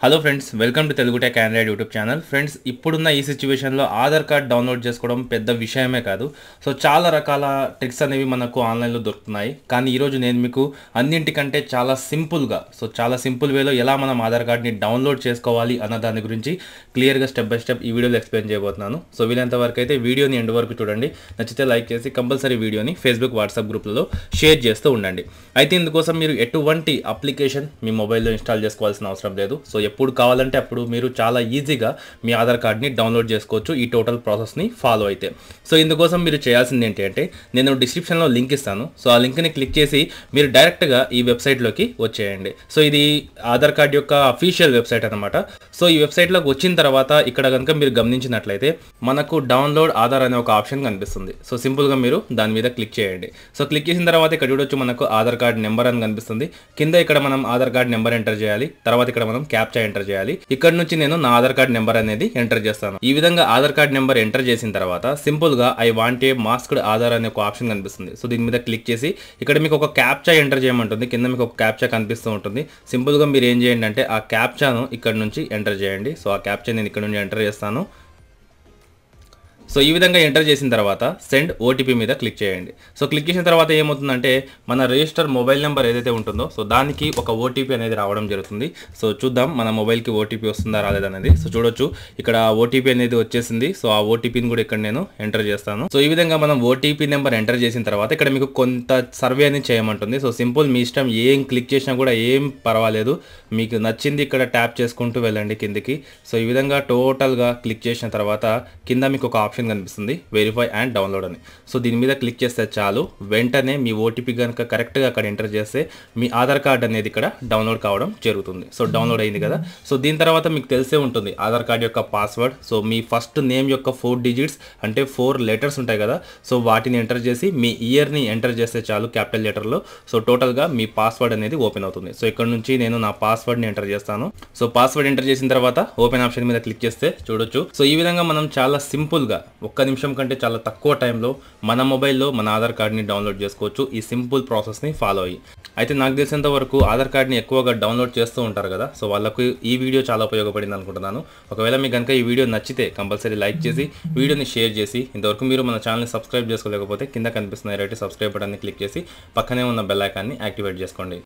Hello friends, welcome to Telugu tech Android YouTube channel. Friends, ఇప్పుడున్న ఈ సిచ్యువేషన్లో ఆధార్ కార్డ్ డౌన్లోడ్ చేసుకోవడం పెద్ద విషయమే కాదు. సో చాలా రకాల ట్రిక్స్ అనేవి మనకు ఆన్లైన్లో దొరుకుతున్నాయి. కానీ ఈరోజు నేను మీకు అన్నింటికంటే చాలా సింపుల్ వేలో ఎలా మనం ఆధార్ కార్డ్ని డౌన్లోడ్ చేసుకోవాలి అన్న దాని గురించి క్లియర్గా స్టెప్ బై స్టెప్ ఈ వీడియోలో ఎక్స్ప్లెయిన్ చేయబోతున్నాను. సో వీలైనంత వరకు అయితే వీడియోని ఎండ్ వరకు చూడండి. నచ్చితే లైక్ చేసి కంపల్సరీ వీడియోని ఫేస్బుక్, వాట్సాప్ గ్రూప్లలో షేర్ చేస్తూ ఉండండి. అయితే ఇందుకోసం మీరు ఎటువంటి అప్లికేషన్ మీ మొబైల్లో ఇన్స్టాల్ చేసుకోవాల్సిన అవసరం లేదు. సో ఎప్పుడు కావాలంటే అప్పుడు మీరు చాలా ఈజీగా మీ ఆధార్ కార్డ్ని డౌన్లోడ్ చేసుకోవచ్చు ఈ టోటల్ ప్రాసెస్ని ఫాలో అయితే. సో ఇందుకోసం మీరు చేయాల్సింది ఏంటి అంటే, నేను డిస్క్రిప్షన్లో లింక్ ఇస్తాను. సో ఆ లింక్ని క్లిక్ చేసి మీరు డైరెక్ట్గా ఈ వెబ్సైట్లోకి వచ్చేయండి. సో ఇది ఆధార్ కార్డ్ యొక్క అఫీషియల్ వెబ్సైట్ అనమాట. సో ఈ వెబ్సైట్లోకి వచ్చిన తర్వాత ఇక్కడ కనుక మీరు గమనించినట్లయితే మనకు డౌన్లోడ్ ఆధార్ అనే ఒక ఆప్షన్ కనిపిస్తుంది. సో సింపుల్గా మీరు దాని మీద క్లిక్ చేయండి. సో క్లిక్ చేసిన తర్వాత ఇక్కడ చూడొచ్చు మనకు ఆధార్ కార్డ్ నెంబర్ అని కనిపిస్తుంది. కింద ఇక్కడ మనం ఆధార్ కార్డ్ నెంబర్ ఎంటర్ చేయాలి. తర్వాత ఇక్కడ మనం క్యాప్చా ఎంటర్ చేయాలి. ఇక్కడ నుంచి నేను నా ఆధార్ కార్డ్ నెంబర్ అనేది ఎంటర్ చేస్తాను. ఈ విధంగా ఆధార్ కార్డ్ నెంబర్ ఎంటర్ చేసిన తర్వాత సింపుల్ గా I want a masked Aadhaar అనే ఒక ఆప్షన్ కనిపిస్తుంది. సో దీని మీద క్లిక్ చేసి ఇక్కడ మీకు ఒక క్యాప్చా ఎంటర్ చేయమంటుంది. కింద మీకు ఒక క్యాప్చా కనిపిస్తూ ఉంటుంది. సింపుల్ గా మీరు ఏం చేయండి అంటే ఆ క్యాప్చాను ఇక్కడ నుంచి ఎంటర్ చేయండి. సో ఆ క్యాప్చా నేను ఇక్కడ నుంచి ఎంటర్ చేస్తాను. సో ఈ విధంగా ఎంటర్ చేసిన తర్వాత సెండ్ ఓటీపీ మీద క్లిక్ చేయండి. సో క్లిక్ చేసిన తర్వాత ఏమవుతుందంటే మన రిజిస్టర్ మొబైల్ నెంబర్ ఏదైతే ఉంటుందో సో దానికి ఒక ఓటీపీ అనేది రావడం జరుగుతుంది. సో చూద్దాం మన మొబైల్కి ఓటీపీ వస్తుందా రాలేదనేది. సో చూడొచ్చు ఇక్కడ ఓటీపీ అనేది వచ్చేసింది. సో ఆ ఓటీపీని కూడా ఇక్కడ నేను ఎంటర్ చేస్తాను. సో ఈ విధంగా మనం ఓటీపీ నెంబర్ ఎంటర్ చేసిన తర్వాత ఇక్కడ మీకు కొంత సర్వే అనేది చేయమంటుంది. సో సింపుల్ మీ ఇష్టం, ఏం క్లిక్ చేసినా కూడా ఏం పర్వాలేదు, మీకు నచ్చింది ఇక్కడ ట్యాప్ చేసుకుంటూ వెళ్ళండి కిందికి. సో ఈ విధంగా టోటల్గా క్లిక్ చేసిన తర్వాత కింద మీకు ఒక ఆప్షన్ కనిపిస్తుంది, వెరిఫై అండ్ డౌన్లోడ్ అని. సో దీని మీద క్లిక్ చేస్తే చాలు, వెంటనే మీ ఓటీపీ కనుక కరెక్ట్గా అక్కడ ఎంటర్ చేస్తే మీ ఆధార్ కార్డ్ అనేది ఇక్కడ డౌన్లోడ్ కావడం జరుగుతుంది. సో డౌన్లోడ్ అయింది కదా. సో దీని తర్వాత మీకు తెలిసే ఉంటుంది ఆధార్ కార్డ్ యొక్క పాస్వర్డ్. సో మీ ఫస్ట్ నేమ్ యొక్క 4 డిజిట్స్ అంటే 4 లెటర్స్ ఉంటాయి కదా. సో వాటిని ఎంటర్ చేసి మీ ఇయర్ని ఎంటర్ చేస్తే చాలు క్యాపిటల్ లెటర్లో. సో టోటల్గా మీ పాస్వర్డ్ అనేది ఓపెన్ అవుతుంది. సో ఇక్కడ నుంచి నేను నా పాస్వర్డ్ని ఎంటర్ చేస్తాను. సో పాస్వర్డ్ ఎంటర్ చేసిన తర్వాత ఓపెన్ ఆప్షన్ మీద క్లిక్ చేస్తే చూడొచ్చు. సో ఈ విధంగా మనం చాలా సింపుల్గా ఒక్క నిమిషం కంటే చాలా తక్కువ టైంలో మన మొబైల్లో మన ఆధార్ కార్డ్ని డౌన్లోడ్ చేసుకోవచ్చు ఈ సింపుల్ ప్రాసెస్ని ఫాలో అయ్యి. అయితే నాకు తెలిసినంత వరకు ఆధార్ కార్డ్ని ఎక్కువగా డౌన్లోడ్ చేస్తూ ఉంటారు కదా. సో వాళ్ళకు ఈ వీడియో చాలా ఉపయోగపడింది అనుకుంటున్నాను. ఒకవేళ మీకు కనుక ఈ వీడియో నచ్చితే కంపల్సరీ లైక్ చేసి వీడియోని షేర్ చేసి, ఇంతవరకు మీరు మన ఛానల్ని సబ్స్క్రైబ్ చేసుకోలేకపోతే కింద కనిపిస్తున్న రైట్ సబ్స్క్రైబ్ బటన్ని క్లిక్ చేసి పక్కనే ఉన్న బెల్ ఐకాన్ని యాక్టివేట్ చేసుకోండి.